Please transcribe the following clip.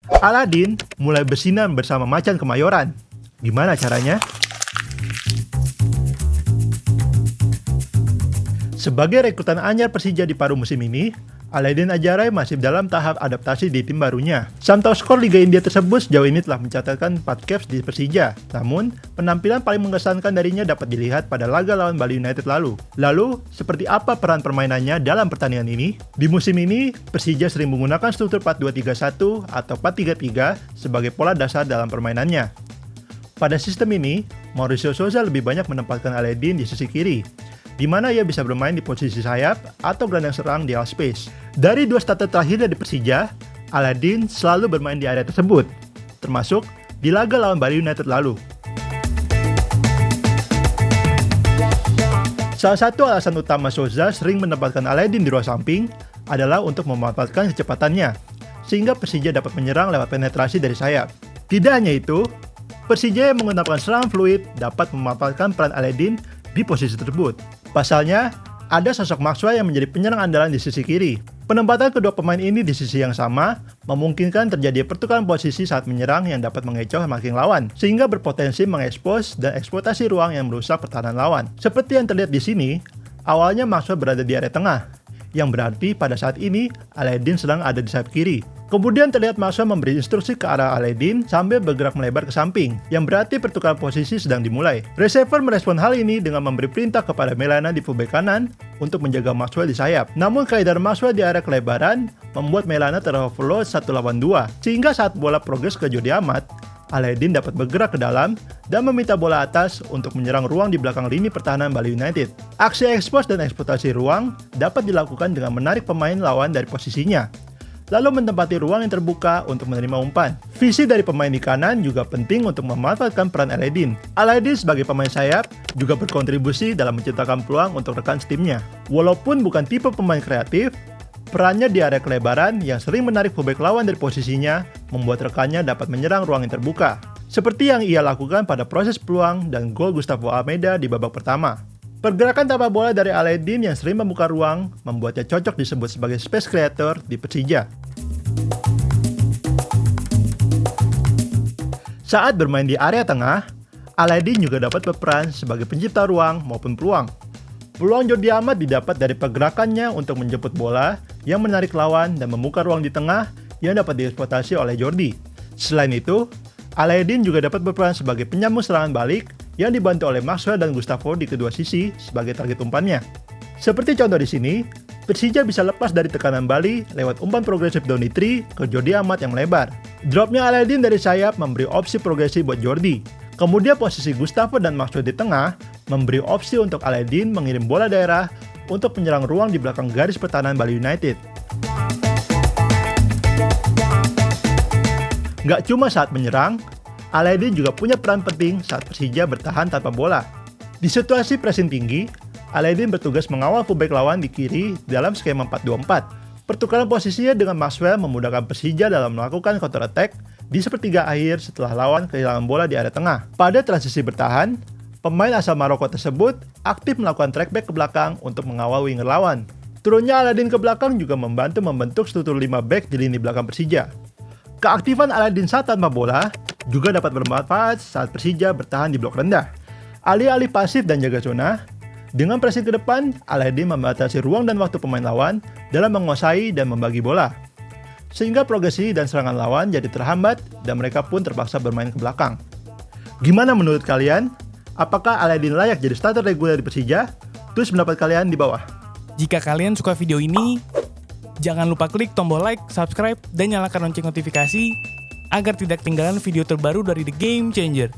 Aladin mulai bersinar bersama Macan Kemayoran. Gimana caranya? Sebagai rekrutan anyar Persija di paruh musim ini, Aladin Ajaray masih dalam tahap adaptasi di tim barunya. Sam top skor Liga India tersebut sejauh ini telah mencatatkan 4 caps di Persija. Namun, penampilan paling mengesankan darinya dapat dilihat pada laga lawan Bali United lalu. Lalu, seperti apa peran permainannya dalam pertandingan ini? Di musim ini, Persija sering menggunakan struktur 4-2-3-1 atau 4-3-3 sebagai pola dasar dalam permainannya. Pada sistem ini, Mauricio Souza lebih banyak menempatkan Aladin di sisi kiri, di mana ia bisa bermain di posisi sayap atau gelandang serang di half space. Dari 2 starter terakhirnya di Persija, Aladin selalu bermain di area tersebut, termasuk di laga lawan Bali United lalu. Salah satu alasan utama Souza sering menempatkan Aladin di ruang samping adalah untuk memanfaatkan kecepatannya, sehingga Persija dapat menyerang lewat penetrasi dari sayap. Tidak hanya itu, Persija yang menggunakan serangan fluid dapat memanfaatkan peran Aladin di posisi tersebut. Pasalnya, ada sosok Maxwell yang menjadi penyerang andalan di sisi kiri. Penempatan kedua pemain ini di sisi yang sama memungkinkan terjadi pertukaran posisi saat menyerang yang dapat mengecoh marking lawan, sehingga berpotensi mengekspos dan eksploitasi ruang yang merusak pertahanan lawan. Seperti yang terlihat di sini, awalnya Maxwell berada di area tengah, yang berarti pada saat ini Aladin sedang ada di sayap kiri. Kemudian terlihat Maxwell memberi instruksi ke arah Aladin sambil bergerak melebar ke samping, yang berarti pertukaran posisi sedang dimulai. Receiver merespon hal ini dengan memberi perintah kepada Melana di fullback kanan untuk menjaga Maxwell di sayap. Namun keadaan Maxwell di area kelebaran membuat Melana teroverload 1 lawan 2, sehingga saat bola progres ke Jordi Amat, Aladin dapat bergerak ke dalam dan meminta bola atas untuk menyerang ruang di belakang lini pertahanan Bali United. Aksi ekspos dan eksploitasi ruang dapat dilakukan dengan menarik pemain lawan dari posisinya, lalu menempati ruang yang terbuka untuk menerima umpan. Visi dari pemain di kanan juga penting untuk memanfaatkan peran Aladin. Aladin sebagai pemain sayap juga berkontribusi dalam menciptakan peluang untuk rekan timnya. Walaupun bukan tipe pemain kreatif, perannya di area kelebaran yang sering menarik fullback lawan dari posisinya membuat rekannya dapat menyerang ruang yang terbuka, seperti yang ia lakukan pada proses peluang dan gol Gustavo Almeida di babak pertama. Pergerakan tanpa bola dari Aladin yang sering membuka ruang membuatnya cocok disebut sebagai space creator di Persija. Saat bermain di area tengah, Aladin juga dapat berperan sebagai pencipta ruang maupun peluang. Peluang Jordi Amat didapat dari pergerakannya untuk menjemput bola yang menarik lawan dan membuka ruang di tengah yang dapat dieksploitasi oleh Jordi. Selain itu, Aladin juga dapat berperan sebagai penyambung serangan balik yang dibantu oleh Maxwell dan Gustavo di kedua sisi sebagai target umpannya. Seperti contoh di sini, Persija bisa lepas dari tekanan Bali lewat umpan progresif Donny Tree ke Jordi Amat yang melebar. Dropnya Aladin dari sayap memberi opsi progresi buat Jordi. Kemudian posisi Gustavo dan Maxwell di tengah memberi opsi untuk Aladin mengirim bola daerah untuk menyerang ruang di belakang garis pertahanan Bali United. Nggak cuma saat menyerang, Aladin juga punya peran penting saat Persija bertahan tanpa bola. Di situasi pressing tinggi, Aladin bertugas mengawal fullback lawan di kiri dalam skema 4-2-4. Pertukaran posisinya dengan Maxwell memudahkan Persija dalam melakukan counter attack di sepertiga akhir setelah lawan kehilangan bola di area tengah. Pada transisi bertahan, pemain asal Maroko tersebut aktif melakukan track back ke belakang untuk mengawal winger lawan. Turunnya Aladin ke belakang juga membantu membentuk struktur 5 back di lini belakang Persija. Keaktifan Aladin saat tanpa bola juga dapat bermanfaat saat Persija bertahan di blok rendah. Alih-alih pasif dan jaga zona, dengan pressing ke depan, Aladin membatasi ruang dan waktu pemain lawan dalam menguasai dan membagi bola, sehingga progresi dan serangan lawan jadi terhambat dan mereka pun terpaksa bermain ke belakang. Gimana menurut kalian? Apakah Aladin layak jadi starter reguler di Persija? Tulis pendapat kalian di bawah. Jika kalian suka video ini, jangan lupa klik tombol like, subscribe, dan nyalakan lonceng notifikasi agar tidak ketinggalan video terbaru dari The Game Changer.